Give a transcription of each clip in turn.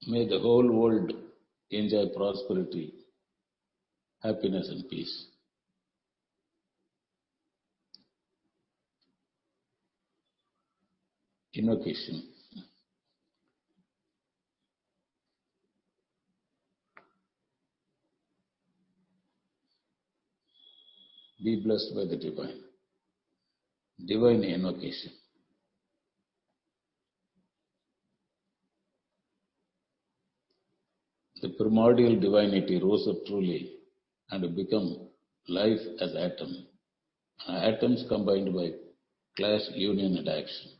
May the whole world enjoy prosperity, happiness, and peace. Invocation. Be blessed by the divine. Divine invocation. The primordial divinity rose up truly and become life as atom. Atoms combined by clash, union, and action.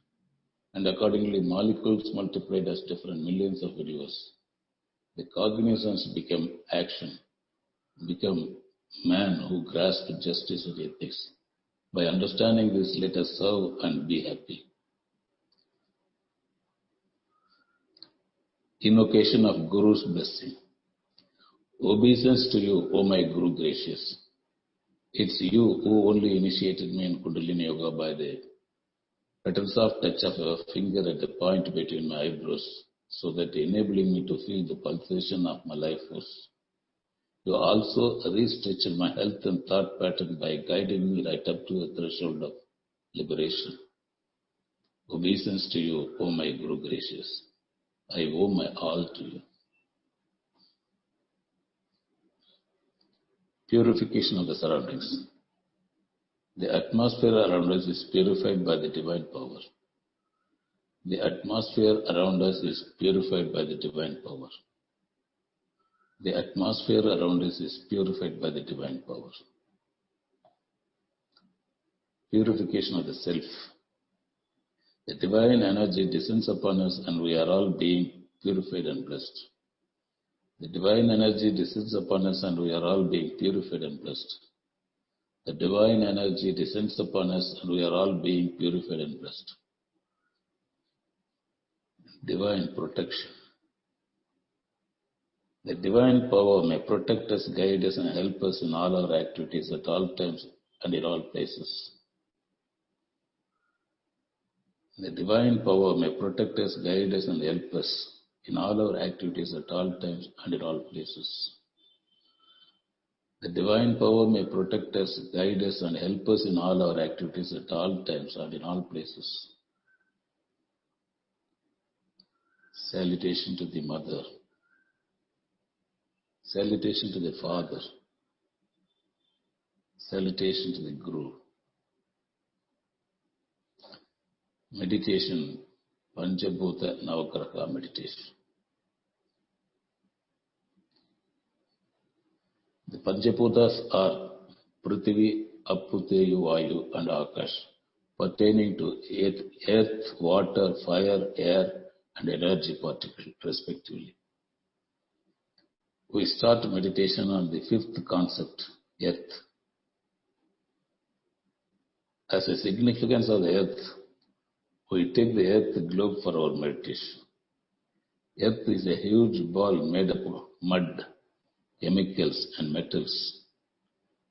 And accordingly, molecules multiplied as different millions of universe. The cognizance became action, become man who grasped justice and ethics. By understanding this, let us serve and be happy. Invocation of Guru's blessing. Obeisance to you, O my Guru gracious. It's you who only initiated me in Kundalini Yoga by the petals of touch of your finger at the point between my eyebrows, so that enabling me to feel the pulsation of my life force. You also restructured my health and thought pattern by guiding me right up to the threshold of liberation. Obeisance to you, O my Guru gracious. I owe my all to you. Purification of the surroundings. The atmosphere around us is purified by the divine power. The atmosphere around us is purified by the divine power. The atmosphere around us is purified by the divine power. Purification of the self. The divine energy descends upon us and we are all being purified and blessed. The divine energy descends upon us and we are all being purified and blessed. The divine energy descends upon us and we are all being purified and blessed. Divine protection. The divine power may protect us, guide us, and help us in all our activities at all times and in all places. The divine power may protect us, guide us, and help us in all our activities at all times and in all places. The divine power may protect us, guide us, and help us in all our activities at all times and in all places. Salutation to the Mother. Salutation to the Father. Salutation to the Guru. Meditation, Panchabhootha Navagragha meditation. The Panchabhutas are Prithvi, Apu, Teju, Vayu, and Akash, pertaining to earth, water, fire, air, and energy particle, respectively. We start meditation on the fifth concept, earth. As a significance of the earth, we take the earth globe for our meditation. Earth is a huge ball made up of mud, chemicals, and metals,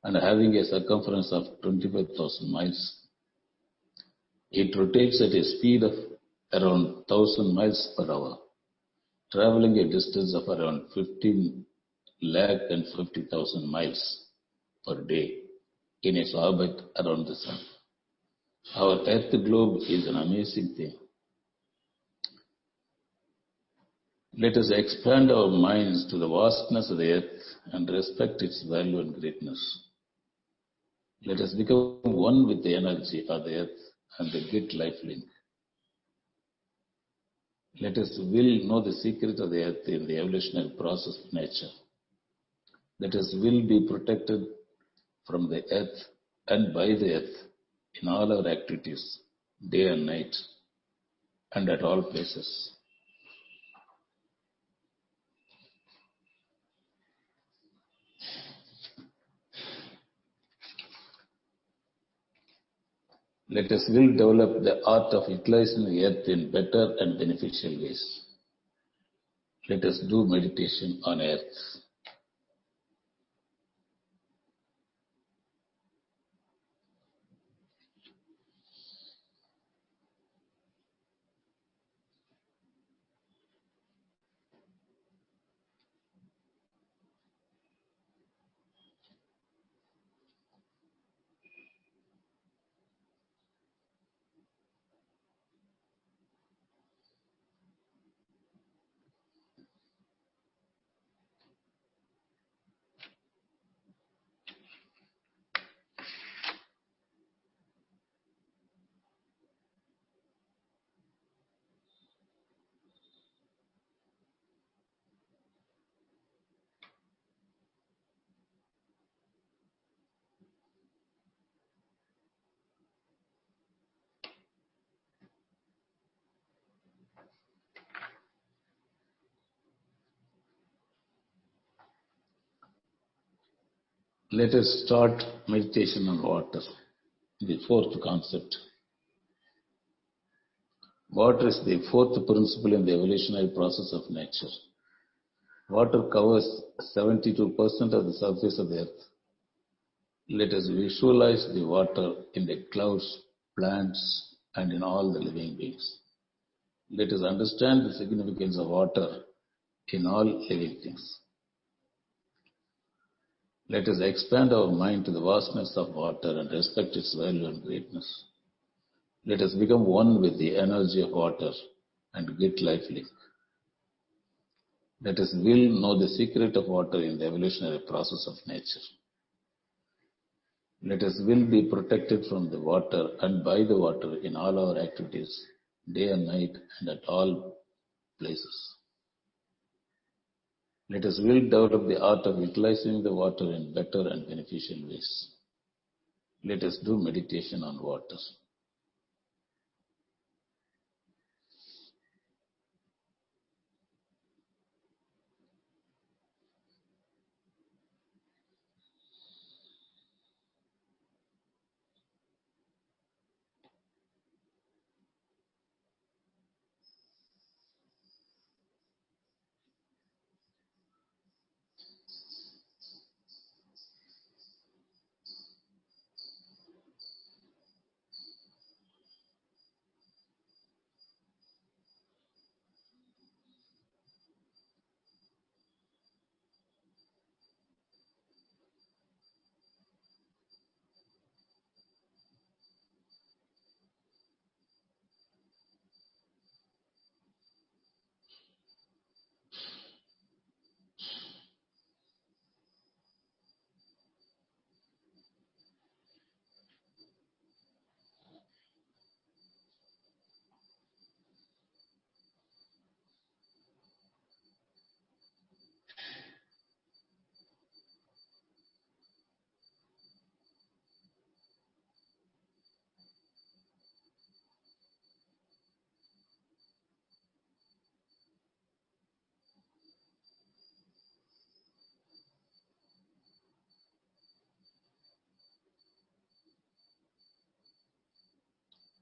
and having a circumference of 25,000 miles. It rotates at a speed of around 1,000 miles per hour, traveling a distance of around 15,50,000 miles per day in its orbit around the sun. Our Earth globe is an amazing thing. Let us expand our minds to the vastness of the earth and respect its value and greatness. Let us become one with the energy of the earth and the great life link. Let us will know the secret of the earth in the evolutionary process of nature. Let us will be protected from the earth and by the earth in all our activities, day and night, and at all places. Let us will develop the art of utilizing the earth in better and beneficial ways. Let us do meditation on earth. Let us start meditation on water. The fourth concept. Water is the fourth principle in the evolutionary process of nature. Water covers 72% of the surface of the earth. Let us visualize the water in the clouds, plants, and in all the living beings. Let us understand the significance of water in all living things. Let us expand our mind to the vastness of water and respect its value and greatness. Let us become one with the energy of water and get lifelink. Let us will know the secret of water in the evolutionary process of nature. Let us will be protected from the water and by the water in all our activities, day and night and at all places. Let us will develop the art of utilizing the water in better and beneficial ways. Let us do meditation on water.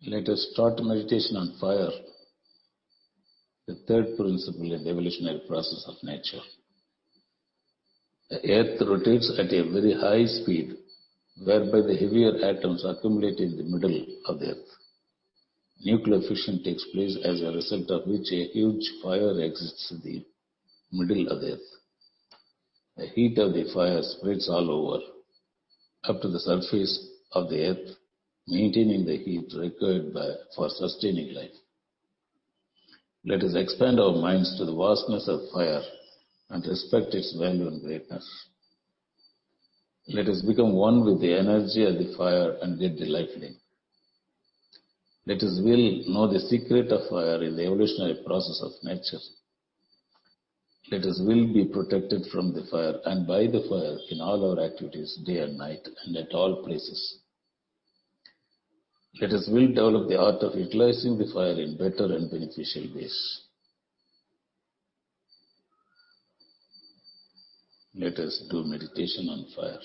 Let us start meditation on fire, the third principle in the evolutionary process of nature. The earth rotates at a very high speed, whereby the heavier atoms accumulate in the middle of the earth. Nuclear fission takes place as a result of which a huge fire exists in the middle of the earth. The heat of the fire spreads all over, up to the surface of the earth, maintaining the heat required for sustaining life. Let us expand our minds to the vastness of fire and respect its value and greatness. Let us become one with the energy of the fire and get the life link. Let us will know the secret of fire in the evolutionary process of nature. Let us will be protected from the fire and by the fire in all our activities, day and night, and at all places. Let us will develop the art of utilizing the fire in better and beneficial ways. Let us do meditation on fire.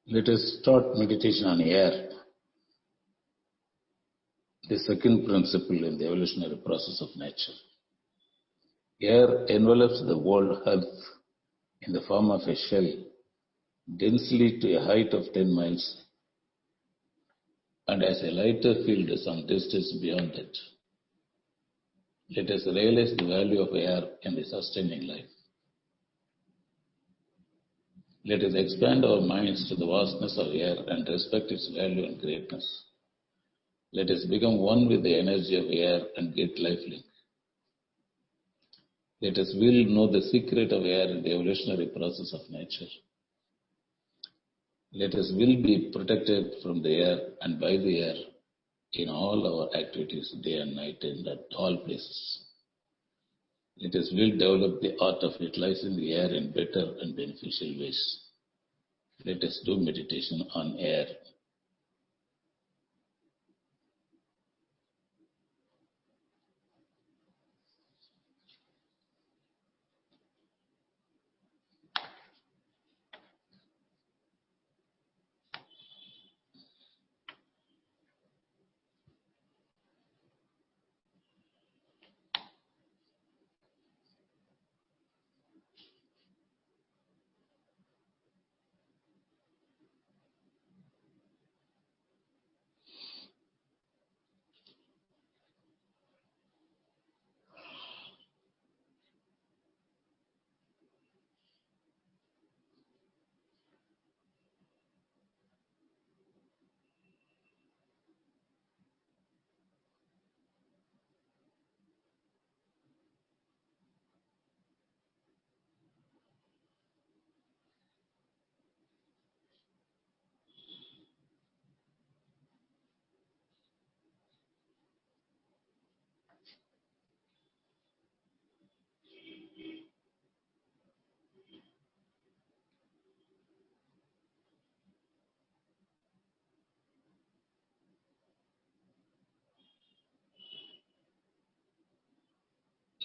Let us start meditation on air, the second principle in the evolutionary process of nature. Air envelops the world earth in the form of a shell, densely to a height of 10 miles, and has a lighter field some distance beyond it. Let us realize the value of air in the sustaining life. Let us expand our minds to the vastness of air and respect its value and greatness. Let us become one with the energy of air and get life link. Let us will know the secret of air in the evolutionary process of nature. Let us will be protected from the air and by the air in all our activities, day and night, and at all places. Let us will develop the art of utilizing the air in better and beneficial ways. Let us do meditation on air.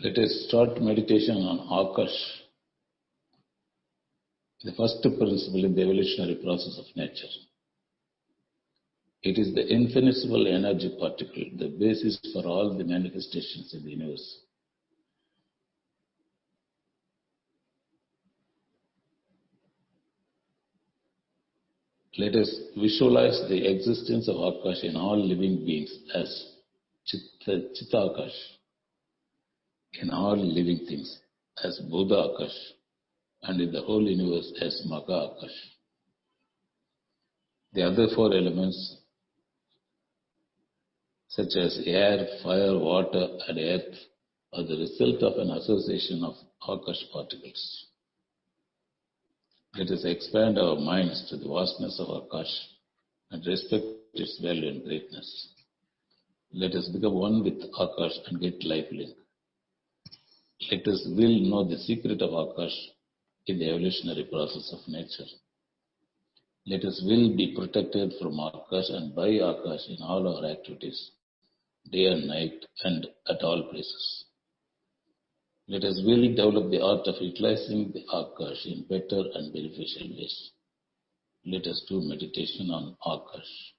Let us start meditation on Akash, the first principle in the evolutionary process of nature. It is the infinitesimal energy particle, the basis for all the manifestations in the universe. Let us visualize the existence of Akash in all living beings as Chitakash, in all living things as Buddha Akash, and in the whole universe as Maga Akash. The other four elements, such as air, fire, water, and earth, are the result of an association of Akash particles. Let us expand our minds to the vastness of Akash and respect its value and greatness. Let us become one with Akash and get life link. Let us will know the secret of Akash in the evolutionary process of nature. Let us will be protected from Akash and by Akash in all our activities, day and night, and at all places. Let us will develop the art of utilizing the Akash in better and beneficial ways. Let us do meditation on Akash.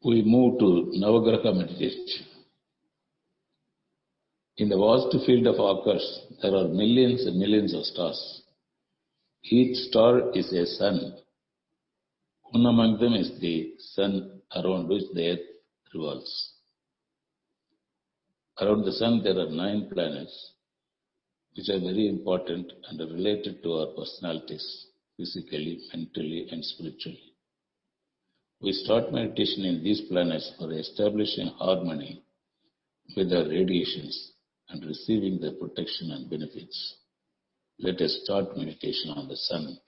We move to Navagragha meditation. In the vast field of Akash, there are millions and millions of stars. Each star is a sun. One among them is the sun around which the earth revolves. Around the sun there are 9 planets, which are very important and are related to our personalities, physically, mentally, and spiritually. We start meditation in these planets for establishing harmony with their radiations and receiving their protection and benefits. Let us start meditation on the sun.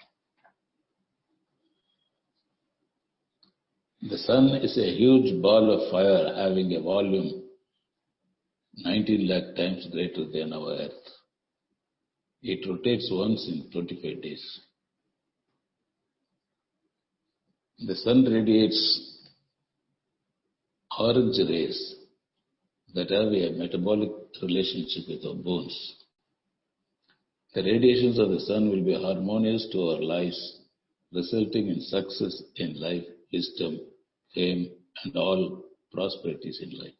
The sun is a huge ball of fire having a volume 19 lakh times greater than our earth. It rotates once in 25 days. The sun radiates orange rays that have a metabolic relationship with our bones. The radiations of the sun will be harmonious to our lives, resulting in success in life, wisdom, fame, and all prosperities in life.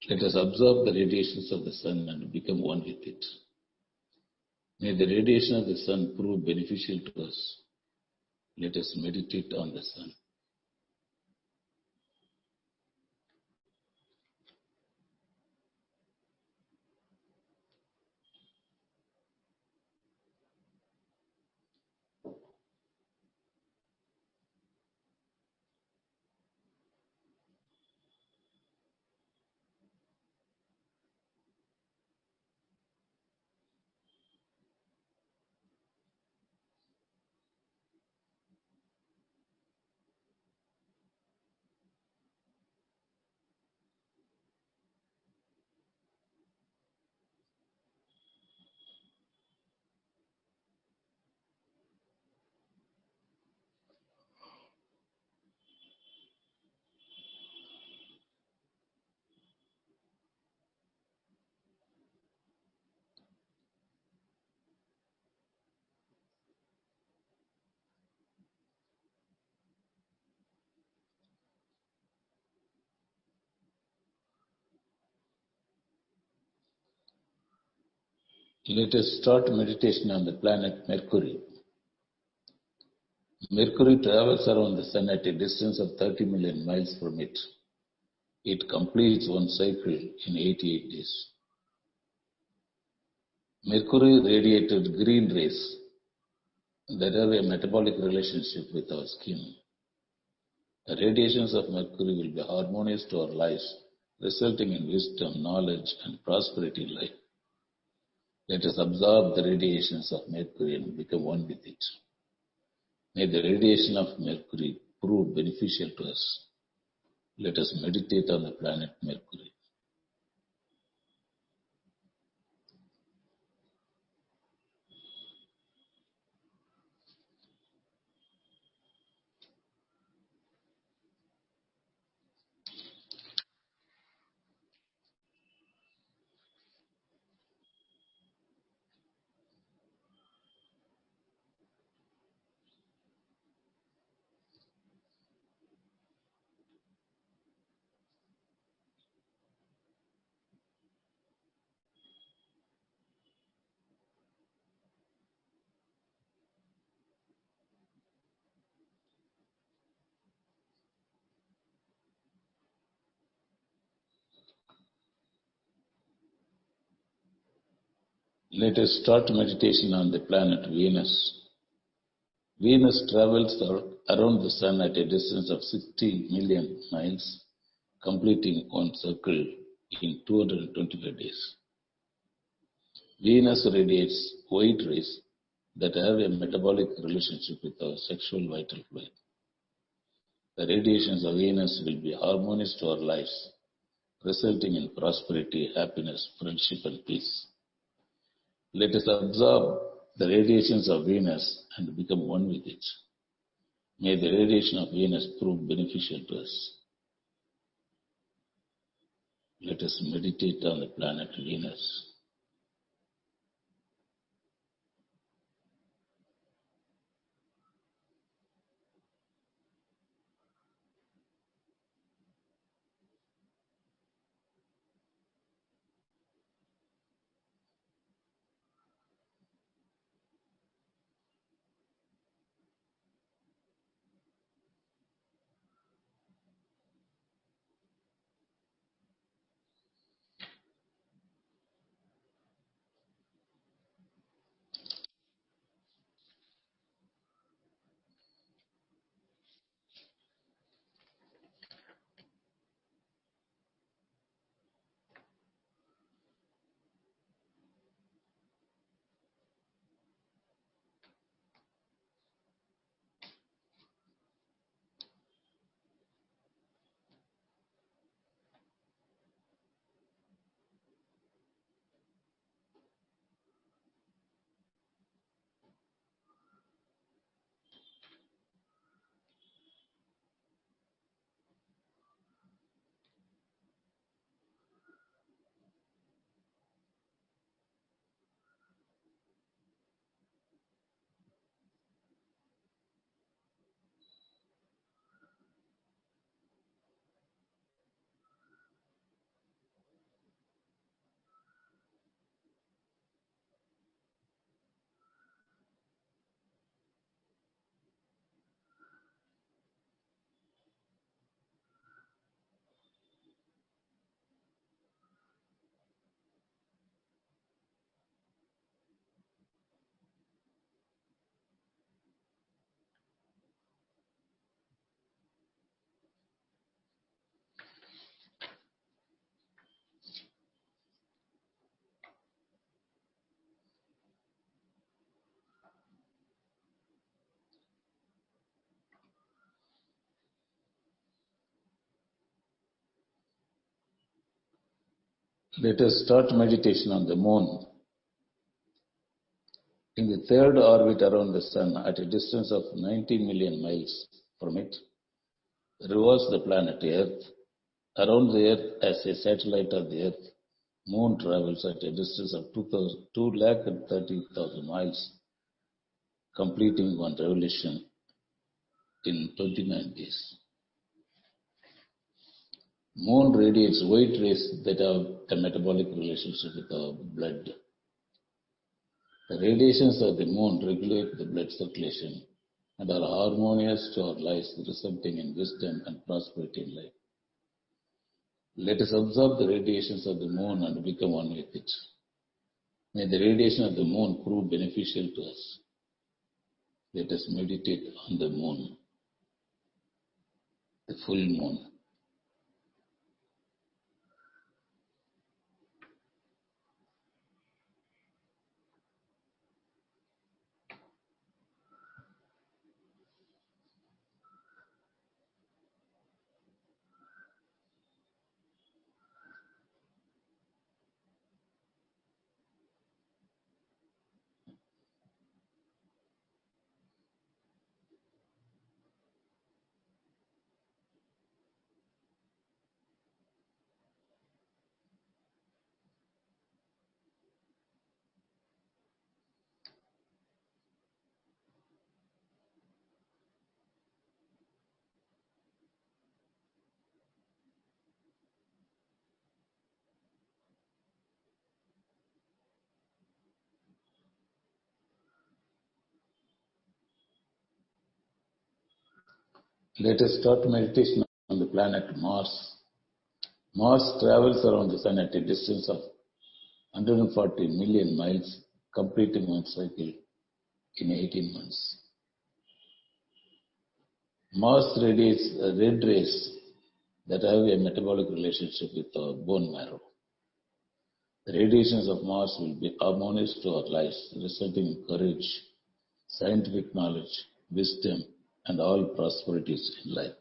Let us observe the radiations of the sun and become one with it. May the radiation of the sun prove beneficial to us. Let us meditate on the sun. Let us start meditation on the planet Mercury. Mercury travels around the sun at a distance of 30 million miles from it. It completes one cycle in 88 days. Mercury radiated green rays that have a metabolic relationship with our skin. The radiations of Mercury will be harmonious to our lives, resulting in wisdom, knowledge, and prosperity in life. Let us observe the radiations of Mercury and become one with it. May the radiation of Mercury prove beneficial to us. Let us meditate on the planet Mercury. Let us start meditation on the planet Venus. Venus travels around the sun at a distance of 60 million miles, completing one circle in 225 days. Venus radiates white rays that have a metabolic relationship with our sexual vital fluid. The radiations of Venus will be harmonious to our lives, resulting in prosperity, happiness, friendship, and peace. Let us observe the radiations of Venus and become one with it. May the radiation of Venus prove beneficial to us. Let us meditate on the planet Venus. Let us start meditation on the moon. In the third orbit around the sun, at a distance of 90 million miles from it, revolves the planet Earth. Around the Earth, as a satellite of the Earth, moon travels at a distance of 230,000 miles, completing one revolution in 29 days. Moon radiates white rays that have a metabolic relationship with our blood. The radiations of the moon regulate the blood circulation and are harmonious to our lives, resulting in wisdom and prosperity in life. Let us observe the radiations of the moon and become one with it. May the radiation of the moon prove beneficial to us. Let us meditate on the moon, the full moon. Let us start meditation on the planet Mars. Mars travels around the sun at a distance of 140 million miles, completing one cycle in 18 months. Mars radiates red rays that have a metabolic relationship with our bone marrow. The radiations of Mars will be harmonious to our lives, resulting in courage, scientific knowledge, wisdom, and all prosperities in life.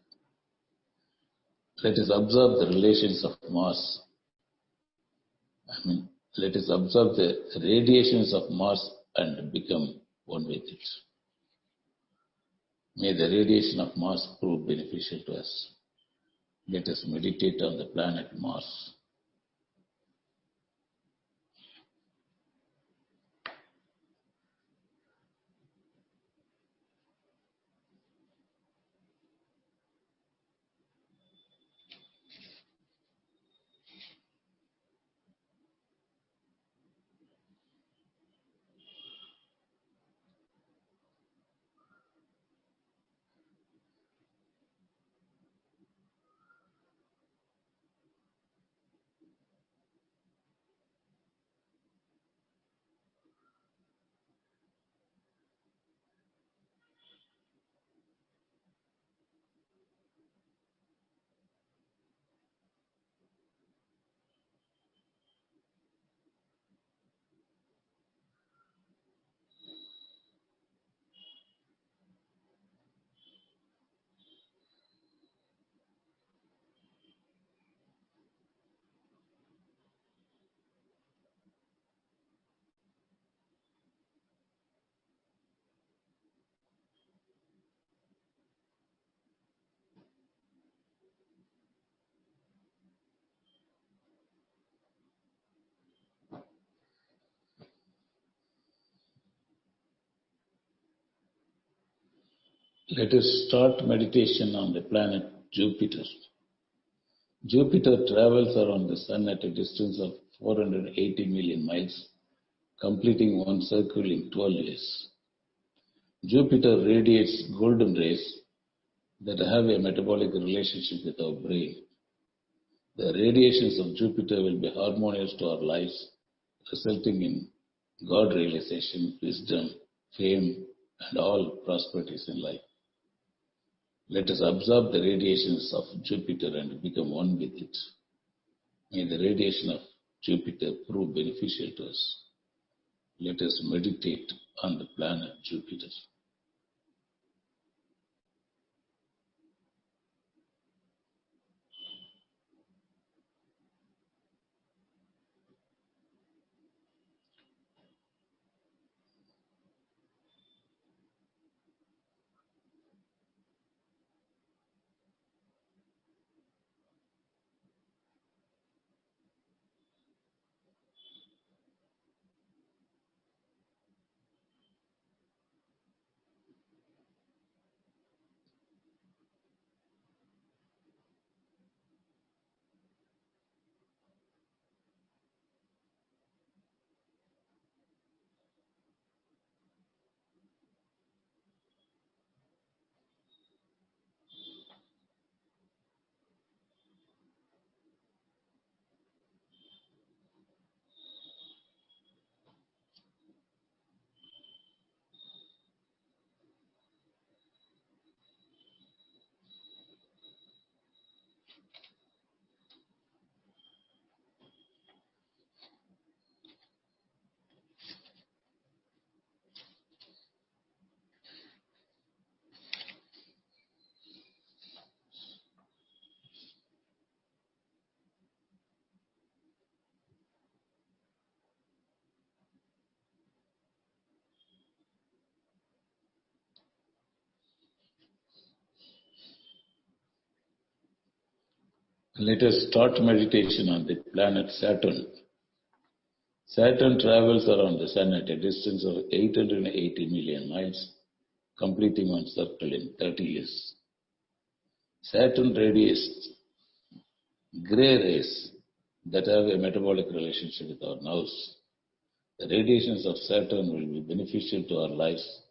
Let us observe the relations of Mars. Let us observe the radiations of Mars and become one with it. May the radiation of Mars prove beneficial to us. Let us meditate on the planet Mars. Let us start meditation on the planet Jupiter. Jupiter travels around the sun at a distance of 480 million miles, completing one circle in 12 days. Jupiter radiates golden rays that have a metabolic relationship with our brain. The radiations of Jupiter will be harmonious to our lives, resulting in God realization, wisdom, fame, and all prosperities in life. Let us observe the radiations of Jupiter and become one with it. May the radiation of Jupiter prove beneficial to us. Let us meditate on the planet Jupiter. Let us start meditation on the planet Saturn. Saturn travels around the Sun at a distance of 880 million miles, completing one circle in 30 years. Saturn radiates gray rays that have a metabolic relationship with our nerves. The radiations of Saturn will be beneficial to our lives,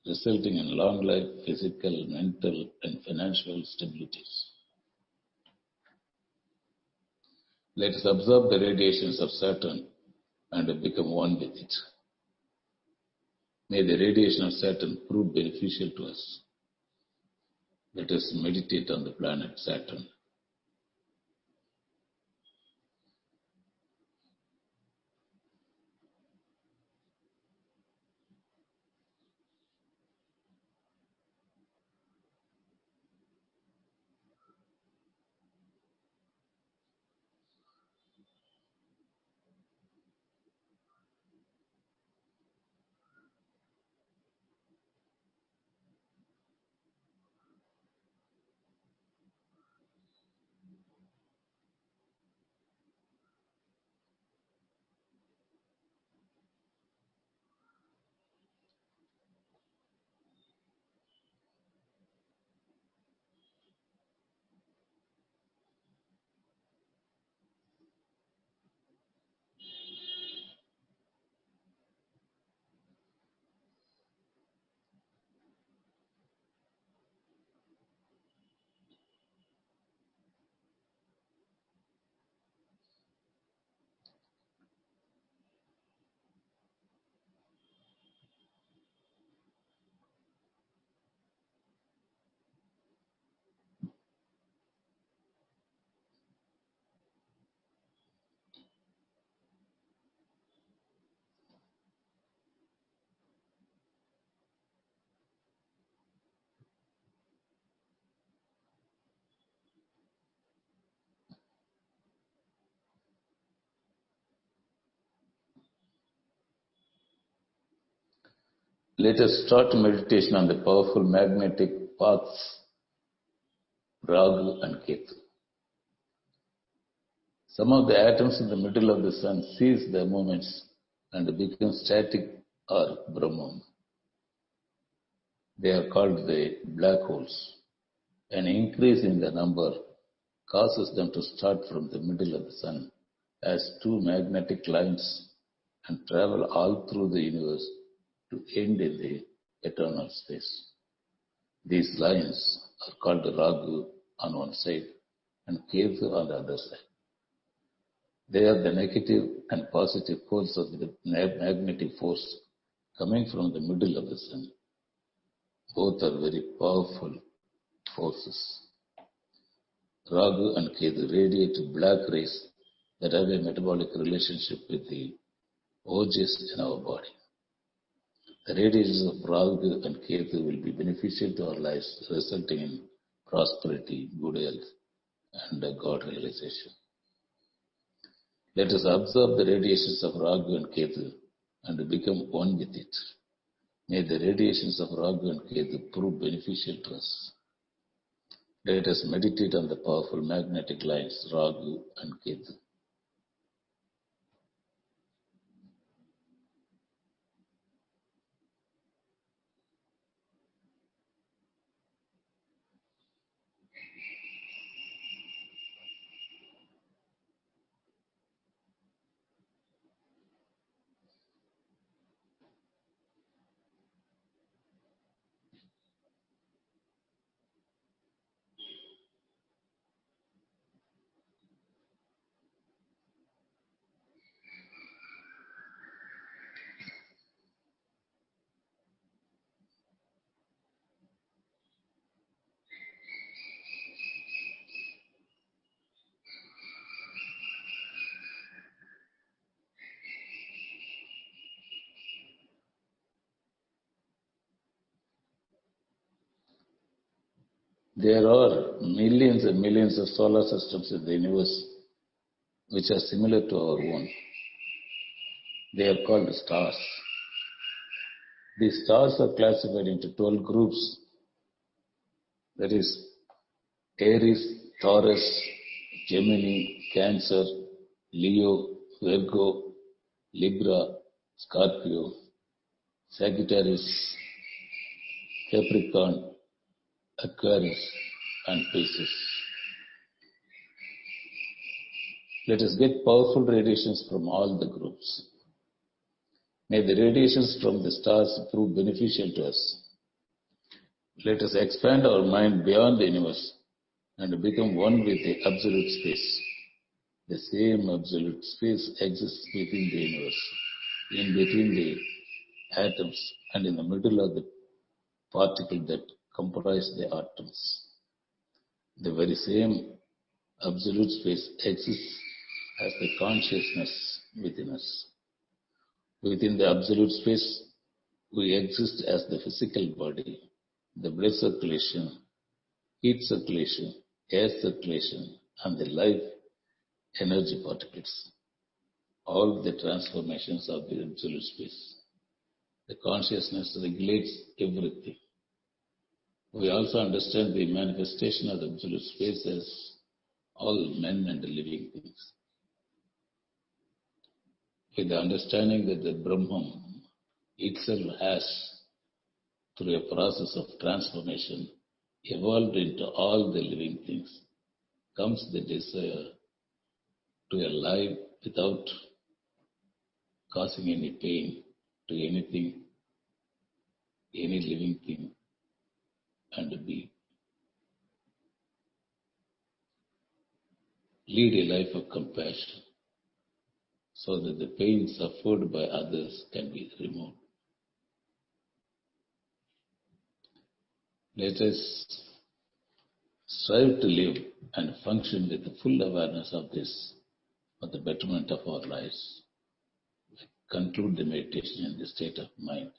resulting in long life, physical, mental, and financial stability. Let us observe the radiations of Saturn and become one with it. May the radiation of Saturn prove beneficial to us. Let us meditate on the planet Saturn. Let us start meditation on the powerful magnetic paths, Rahu and Ketu. Some of the atoms in the middle of the Sun cease their movements and become static or Brahman. They are called the black holes. An increase in their number causes them to start from the middle of the Sun as two magnetic lines and travel all through the universe to end in the eternal space. These lines are called Ragu on one side and Ketu on the other side. They are the negative and positive poles of the magnetic force coming from the middle of the Sun. Both are very powerful forces. Ragu and Ketu radiate black rays that have a metabolic relationship with the OJs in our body. The radiations of Ragu and Ketu will be beneficial to our lives, resulting in prosperity, good health, and God realization. Let us observe the radiations of Ragu and Ketu and become one with it. May the radiations of Ragu and Ketu prove beneficial to us. Let us meditate on the powerful magnetic lines Ragu and Ketu. There are millions and millions of solar systems in the universe which are similar to our own. They are called stars. These stars are classified into 12 groups, that is Aries, Taurus, Gemini, Cancer, Leo, Virgo, Libra, Scorpio, Sagittarius, Capricorn, Aquarius, and Pisces. Let us get powerful radiations from all the groups. May the radiations from the stars prove beneficial to us. Let us expand our mind beyond the universe and become one with the absolute space. The same absolute space exists within the universe, in between the atoms and in the middle of the particles that comprise the atoms. The very same absolute space exists as the consciousness within us. Within the absolute space, we exist as the physical body, the blood circulation, heat circulation, air circulation, and the life energy particles. All the transformations of the absolute space. The consciousness regulates everything. We also understand the manifestation of the absolute space as all men and living things. With the understanding that the Brahman itself has, through a process of transformation, evolved into all the living things, comes the desire to a life without causing any pain to anything, any living thing, and be. Lead a life of compassion so that the pain suffered by others can be removed. Let us strive to live and function with the full awareness of this for the betterment of our lives. Conclude the meditation in this state of mind.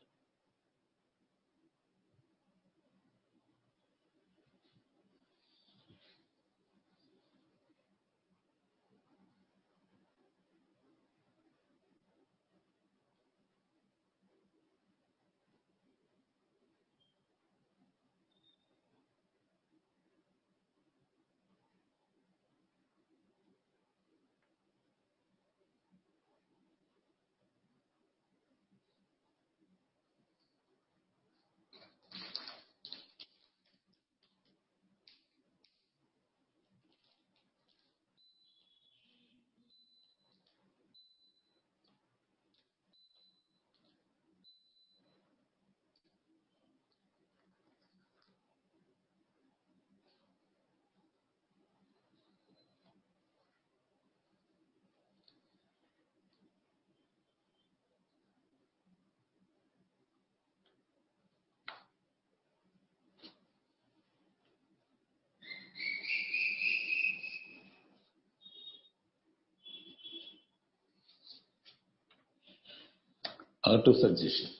Auto-suggestion.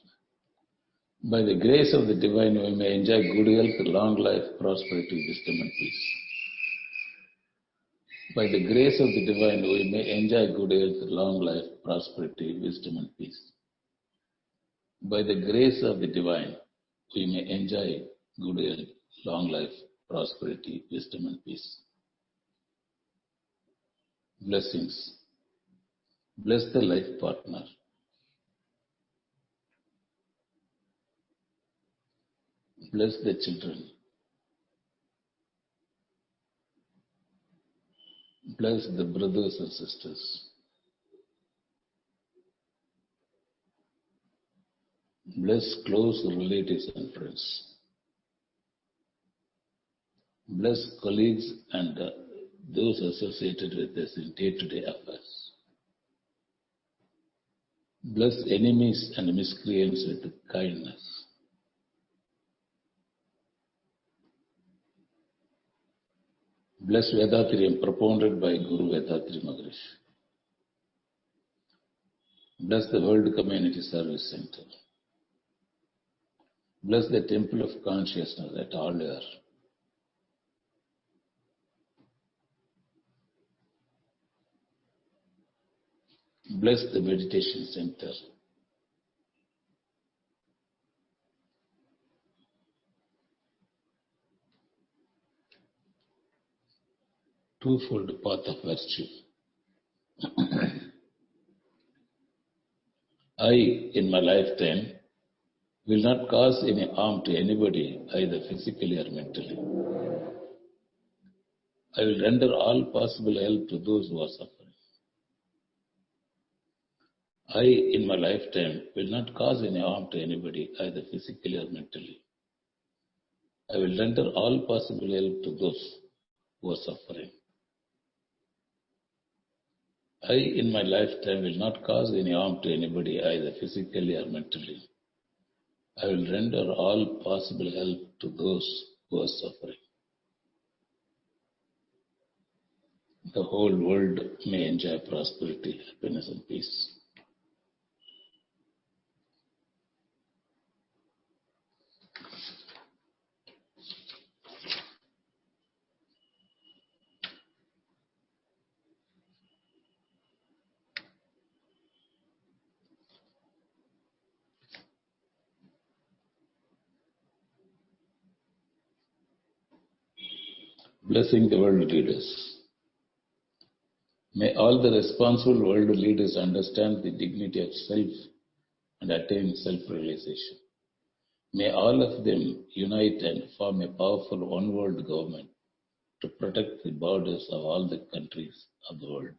By the grace of the divine, we may enjoy good health, long life, prosperity, wisdom, and peace. By the grace of the divine, we may enjoy good health, long life, prosperity, wisdom, and peace. By the grace of the divine, we may enjoy good health, long life, prosperity, wisdom, and peace. Blessings. Bless the life partner. Bless the children. Bless the brothers and sisters. Bless close relatives and friends. Bless colleagues and those associated with us in day-to-day affairs. Bless enemies and miscreants with kindness. Bless Vedatriam propounded by Guru Vedatri Maharishi. Bless the World Community Service Center. Bless the Temple of Consciousness at Alayar. Bless the Meditation Center. twofold path of virtue. I, in my lifetime, will not cause any harm to anybody, either physically or mentally. I will render all possible help to those who are suffering. I, in my lifetime, will not cause any harm to anybody, either physically or mentally. I will render all possible help to those who are suffering. I, in my lifetime, will not cause any harm to anybody, either physically or mentally. I will render all possible help to those who are suffering. The whole world may enjoy prosperity, happiness, and peace. Blessing the world leaders. May all the responsible world leaders understand the dignity of self and attain self-realization. May all of them unite and form a powerful one-world government to protect the borders of all the countries of the world.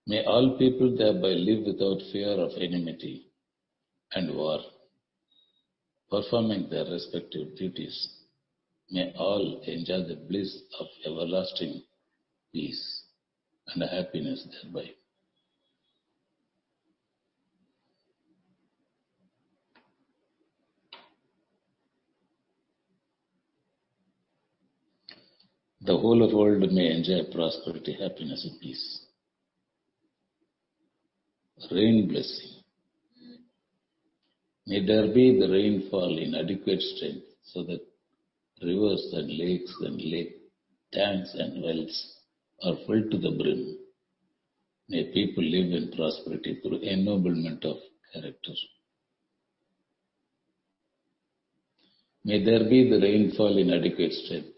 May all people thereby live without fear of enmity and war, performing their respective duties. May all enjoy the bliss of everlasting peace and happiness thereby. The whole of the world may enjoy prosperity, happiness, and peace. Rain blessing. May there be the rainfall in adequate strength so that rivers and lakes and lake tanks and wells are filled to the brim. May people live in prosperity through ennoblement of character. May there be the rainfall in adequate strength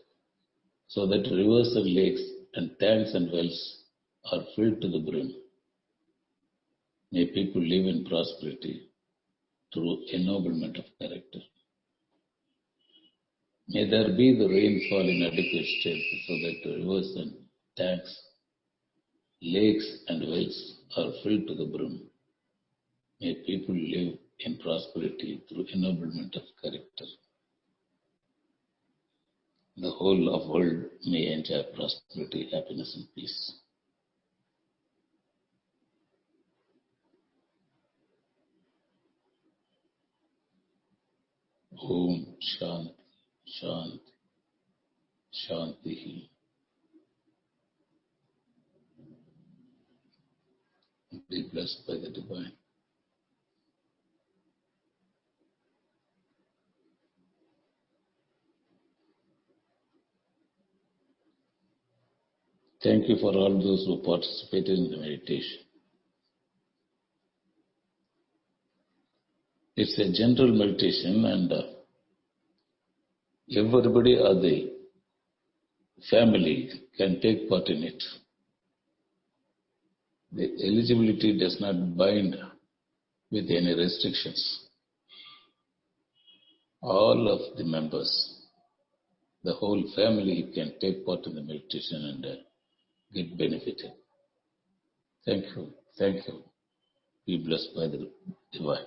so that rivers and lakes and tanks and wells are filled to the brim. May people live in prosperity through ennoblement of character. May there be the rainfall in adequate strength so that the rivers and tanks, lakes and wells are filled to the brim. May people live in prosperity through ennoblement of character. The whole of the world may enjoy prosperity, happiness and peace. Om Shanti, Shanti, Shanti. Be blessed by the Divine. Thank you for all those who participated in the meditation. It's a general meditation and everybody or the family can take part in it. The eligibility does not bind with any restrictions. All of the members, the whole family can take part in the meditation and get benefited. Thank you. Thank you. Be blessed by the Divine.